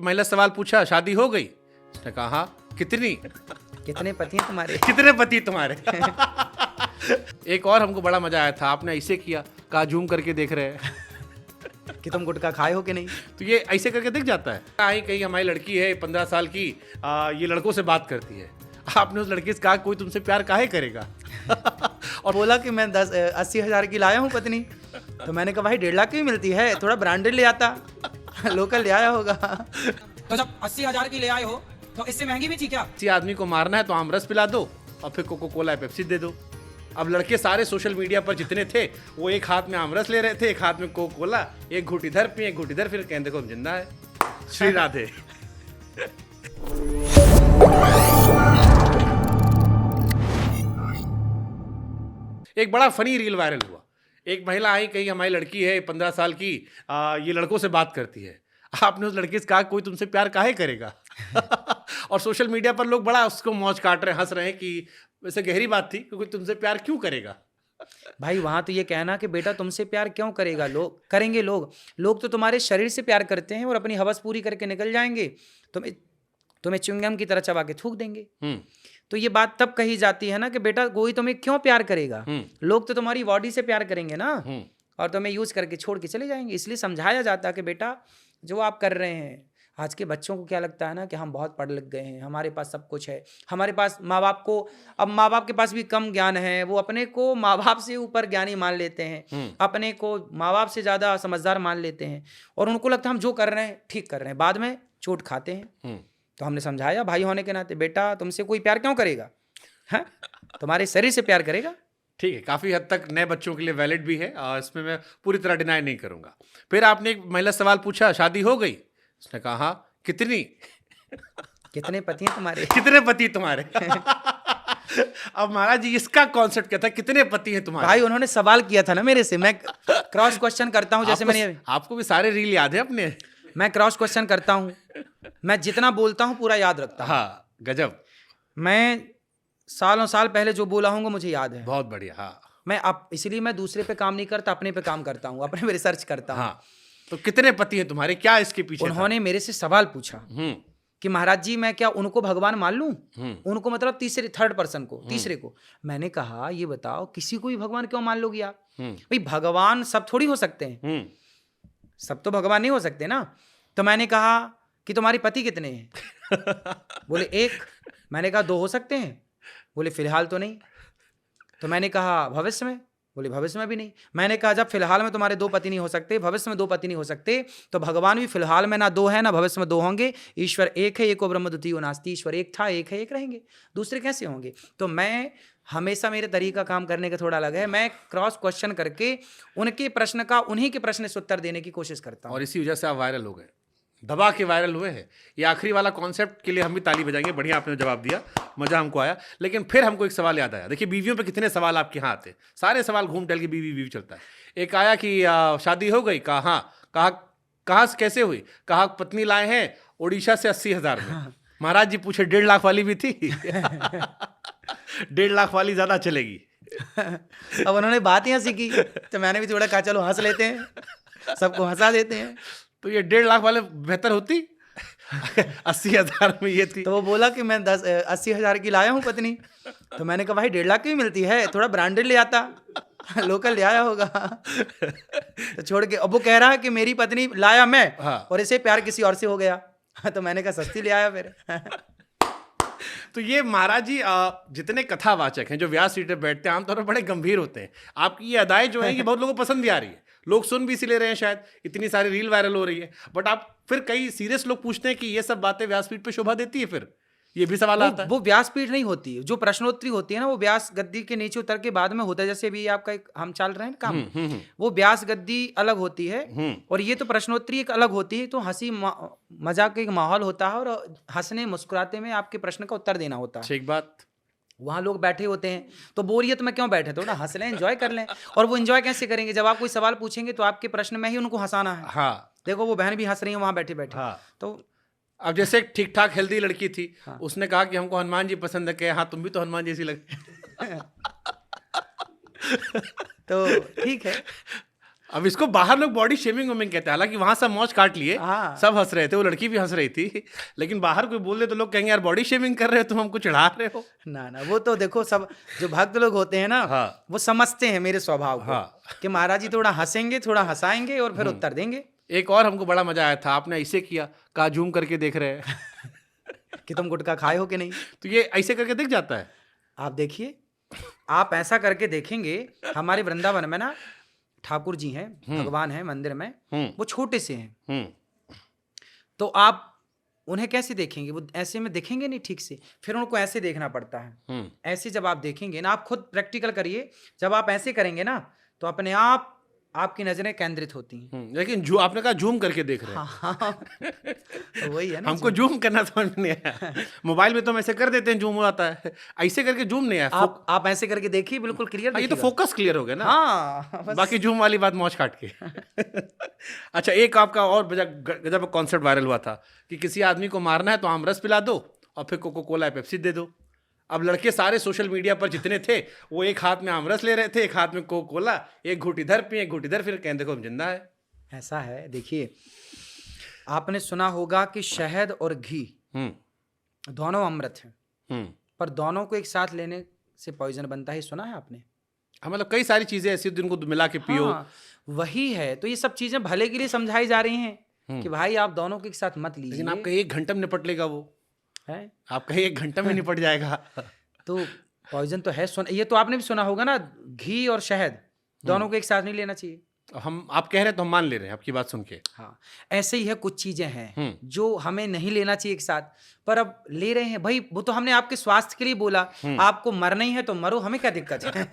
महिला सवाल पूछा, शादी हो गई? उसने कहा हाँ। कितनी? कितने पति हैं तुम्हारे? कितने पति तुम्हारे? एक और हमको बड़ा मजा आया था, आपने ऐसे किया, कहा झूम करके देख रहे हैं। कि तुम गुटखा खाए हो कि नहीं? तो ये ऐसे करके दिख जाता है। आई कहीं हमारी लड़की है 15 साल की, ये लड़कों से बात करती है। आपने उस लड़की से कहा कोई तुमसे प्यार काहे करेगा? और बोला कि मैं 80 हजार की लाया हूँ पत्नी। तो मैंने कहा भाई 1.5 लाख की भी मिलती है, थोड़ा ब्रांडेड ले आता, लोकल ले आया होगा। तो जब 80 हजार की ले आए हो तो इससे महंगी भी थी क्या? किसी आदमी को मारना है तो आमरस पिला दो और फिर कोको कोला पेप्सी दे दो। अब लड़के सारे सोशल मीडिया पर जितने थे वो एक हाथ में आमरस ले रहे थे, एक हाथ में कोको कोला, एक घूट इधर पिए एक घूट इधर, फिर कहते देखो हम जिंदा है। श्री राधे। एक बड़ा फनी रील वायरल हुआ। एक महिला आई कहीं हमारी लड़की है 15 साल की, ये लड़कों से बात करती है। आपने उस लड़की से कहा कोई तुमसे प्यार काहे करेगा? और सोशल मीडिया पर लोग बड़ा उसको मौज काट रहे हैं, हंस रहे हैं कि वैसे गहरी बात थी कि कोई तुमसे प्यार क्यों करेगा? भाई वहां तो ये कहना कि बेटा तुमसे प्यार क्यों करेगा, लोग करेंगे, लोग तो तुम्हारे शरीर से प्यार करते हैं और अपनी हवस पूरी करके निकल जाएंगे, तुम्हें च्युइंगम की तरह चबा के थूक देंगे। तो ये बात तब कही जाती है ना कि बेटा कोई तुम्हें क्यों प्यार करेगा, लोग तो तुम्हारी बॉडी से प्यार करेंगे ना, और तुम्हें यूज करके छोड़ के चले जाएंगे। इसलिए समझाया जाता है कि बेटा जो आप कर रहे हैं, आज के बच्चों को क्या लगता है ना कि हम बहुत पढ़ लिख गए हैं, हमारे पास सब कुछ है, हमारे पास माँ बाप को, अब माँ बाप के पास भी कम ज्ञान है, वो अपने को माँ बाप से ऊपर ज्ञानी मान लेते हैं, अपने को माँ बाप से ज़्यादा समझदार मान लेते हैं, और उनको लगता है हम जो कर रहे हैं ठीक कर रहे हैं, बाद में चोट खाते हैं। तो हमने समझाया भाई होने के नाते, बेटा तुमसे कोई प्यार क्यों करेगा, है तुम्हारे शरीर से प्यार करेगा। ठीक है, काफी हद तक नए बच्चों के लिए वैलिड भी है और इसमें मैं पूरी तरह डिनाई नहीं करूंगा। फिर आपने एक महिला सवाल पूछा, शादी हो गई? उसने कहा हाँ। कितनी? कितने पति हैं तुम्हारे? कितने पति तुम्हारे? अब महाराज जी इसका कॉन्सेप्ट क्या था, कितने पति हैं तुम्हारे? भाई उन्होंने सवाल किया था ना मेरे से, मैं क्रॉस क्वेश्चन करता हूँ, जैसे आपको भी सारे रील याद है अपने? मैं क्रॉस क्वेश्चन करता हूँ, मैं जितना बोलता हूँ पूरा याद रखता हूँ। हाँ, गजब। मैं सालों साल पहले जो बोला हूँ मुझे याद है। बहुत बढ़िया। हाँ, मैं अब इसलिए मैं दूसरे पे काम नहीं करता, अपने पे काम करता हूँ, अपने पे रिसर्च करता हूँ। हाँ, तो कितने पति हैं तुम्हारे, क्या इसके पीछे उन्होंने मेरे से सवाल पूछा कि महाराज जी मैं क्या उनको भगवान मान लूं? उनको मतलब थर्ड पर्सन को, तीसरे को। मैंने कहा ये बताओ किसी को भी भगवान क्यों मान लोगी आप? भाई भगवान सब थोड़ी हो सकते हैं, सब तो भगवान नहीं हो सकते ना। तो मैंने कहा कि तुम्हारे पति कितने हैं? बोले 1। मैंने कहा 2 हो सकते हैं? बोले फिलहाल तो नहीं। तो मैंने कहा भविष्य में? बोले भविष्य में भी नहीं। मैंने कहा जब फिलहाल में तुम्हारे 2 पति नहीं हो सकते, भविष्य में 2 पति नहीं हो सकते, तो भगवान भी फिलहाल में ना 2 है ना भविष्य में 2 होंगे। ईश्वर एक है, एको ब्रह्म द्वितीयो नास्ति। ईश्वर एक था, एक है, एक रहेंगे, दूसरे कैसे होंगे? तो मैं हमेशा, मेरे तरीका काम करने का थोड़ा अलग है, मैं क्रॉस क्वेश्चन करके उनके प्रश्न का उन्हीं के प्रश्न से उत्तर देने की कोशिश करता हूँ। और इसी वजह से आप वायरल हो गए, दबा के वायरल हुए हैं। ये आखिरी वाला कॉन्सेप्ट के लिए हम भी ताली बजाएंगे, बढ़िया आपने जवाब दिया, मजा हमको आया। लेकिन फिर हमको एक सवाल याद आया। देखिए बीवियों पे कितने सवाल आपके यहाँ आते हैं, सारे सवाल घूम टहल के बीवी बीवी चलता है। एक आया कि शादी हो गई? कहा हाँ। कहाँ से कैसे हुई? कहा पत्नी लाए हैं उड़ीसा से 80,000 में। महाराज जी पूछे 1.5 लाख वाली भी थी? 1.5 लाख वाली ज्यादा चलेगी। अब उन्होंने बात ही हंसी की, तो मैंने भी थोड़ा कहा चलो हंस लेते हैं, सबको हंसा देते हैं। तो ये 1.5 लाख वाले बेहतर होती? 80,000 में ये थी। तो वो बोला कि मैं 80 हजार की लाया हूँ पत्नी। तो मैंने कहा भाई 1.5 लाख की भी मिलती है, थोड़ा ब्रांडेड ले आता, लोकल ले आया होगा। तो छोड़ के, अब वो कह रहा है कि मेरी पत्नी लाया मैं, हाँ। और इसे प्यार किसी और से हो गया। तो मैंने कहा सस्ती ले आया फिर। तो ये महाराज जी जितने कथावाचक हैं जो व्यास सीट पे बैठते हैं आमतौर पर बड़े गंभीर होते हैं। आपकी ये अदाएं जो है ये बहुत लोगों को पसंद भी आ रही है, लोग सुन भी इसीलिए रहे हैं, शायद इतनी सारी रील वायरल हो रही है। बट आप फिर कई सीरियस लोग पूछते हैं कि ये सब बातें व्यासपीठ पे शोभा देती है? फिर ये भी सवाल आता है। वो व्यासपीठ नहीं होती है, जो प्रश्नोत्तरी होती है ना, वो व्यास गद्दी के नीचे उतर के बाद में होता है। जैसे अभी आपका एक हम चल रहे हैं काम, वो व्यास गद्दी अलग होती है, और ये तो प्रश्नोत्तरी एक अलग होती है। तो हंसी मजाक का एक माहौल होता है, और हंसने मुस्कुराते में आपके प्रश्न का उत्तर देना होता है। ठीक बात। वहाँ लोग बैठे होते हैं, तो बोरियत में क्यों बैठे, थोड़ा हंस लें, एंजॉय कर लें। और वो एंजॉय कैसे करेंगे? जब आप कोई सवाल पूछेंगे तो आपके प्रश्न में ही उनको हंसाना है। हाँ, देखो वो बहन भी हंस रही है वहाँ बैठे बैठे। हाँ। तो अब जैसे एक ठीक ठाक हेल्दी लड़की थी, हाँ। उसने कहा कि हमको हनुमान जी पसंद है। कि हाँ तुम भी तो हनुमान जैसी लगती। तो ठीक है। अब इसको बाहर लोग बॉडी शेमिंग वोमिंग कहते हैं, हालांकि वहां सब मौज काट लिए, हाँ। सब हंस रहे थे, वो लड़की भी हंस रही थी, लेकिन बाहर कोई बोल दे तो लोग कहेंगे यार बॉडी शेमिंग कर रहे हो तुम, हमको चिढ़ा रहे हो। ना वो तो देखो, सब जो भक्त लोग होते हैं ना, हाँ। वो समझते हैं मेरे स्वभाव को, हाँ। कि महाराज जी थोड़ा हंसेंगे, थोड़ा हंसाएंगे और फिर उत्तर देंगे एक और हमको बड़ा मजा आया था, आपने ऐसे किया, कहा जूम करके देख रहे हैं कि तुम गुटखा खाए हो कि नहीं। तो ये ऐसे करके दिख जाता है। आप देखिए, आप ऐसा करके देखेंगे, हमारे वृंदावन में ना ठाकुर जी हैं, भगवान हैं मंदिर में, वो छोटे से हैं, तो आप उन्हें कैसे देखेंगे, वो ऐसे में देखेंगे नहीं ठीक से, फिर उनको ऐसे देखना पड़ता है। ऐसे जब आप देखेंगे ना, आप खुद प्रैक्टिकल करिए, जब आप ऐसे करेंगे ना तो अपने आप आपकी नजरें केंद्रित होती हैं। लेकिन जो आपने कहा जूम करके देख रहे हैं, हाँ, तो वही है ना, हमको जूम करना समझ में नहीं आया। मोबाइल में तो हम ऐसे कर देते हैं, जूम हो जाता है, ऐसे करके जूम नहीं आया। आप ऐसे करके देखिए, बिल्कुल क्लियर। ये तो फोकस क्लियर हो गया ना। हाँ, बस। बाकी जूम वाली बात मौज काट के। अच्छा, एक आपका और गजब कॉन्सेप्ट वायरल हुआ था कि किसी आदमी को मारना है तो आमरस पिला दो और फिर कोको कोला या पेप्सी दे दो। अब लड़के सारे सोशल मीडिया पर जितने थे, वो एक हाथ में आमरस ले रहे थे, एक हाथ में कोको कोला, एक घूट इधर पिए, एक घूट इधर, फिर कहें देखो हम जिंदा है। ऐसा है, देखिए आपने सुना होगा कि शहद और घी दोनों अमृत हैं, पर दोनों को एक साथ लेने से पॉइजन बनता है, सुना है आपने? हाँ, मतलब कई सारी चीजें ऐसी जिनको मिला के पियो। हाँ, वही है। तो ये सब चीजें भले के लिए समझाई जा रही हैं कि भाई आप दोनों को एक साथ मत लीजिए। लेकिन आपका 1 घंटे में निपट लेगा वो है, आपका 1 घंटे में निपट जाएगा। तो पॉइजन तो है। ये तो आपने भी सुना होगा ना, घी और शहद दोनों को एक साथ नहीं लेना चाहिए। हम आप कह रहे हैं तो हम मान ले रहे हैं आपकी बात सुन के। हाँ, ऐसे ही है, कुछ चीजें हैं जो हमें नहीं लेना चाहिए एक साथ, पर अब ले रहे हैं। भाई वो तो हमने आपके स्वास्थ्य के लिए बोला, आपको मरना ही है तो मरो, हमें क्या दिक्कत है।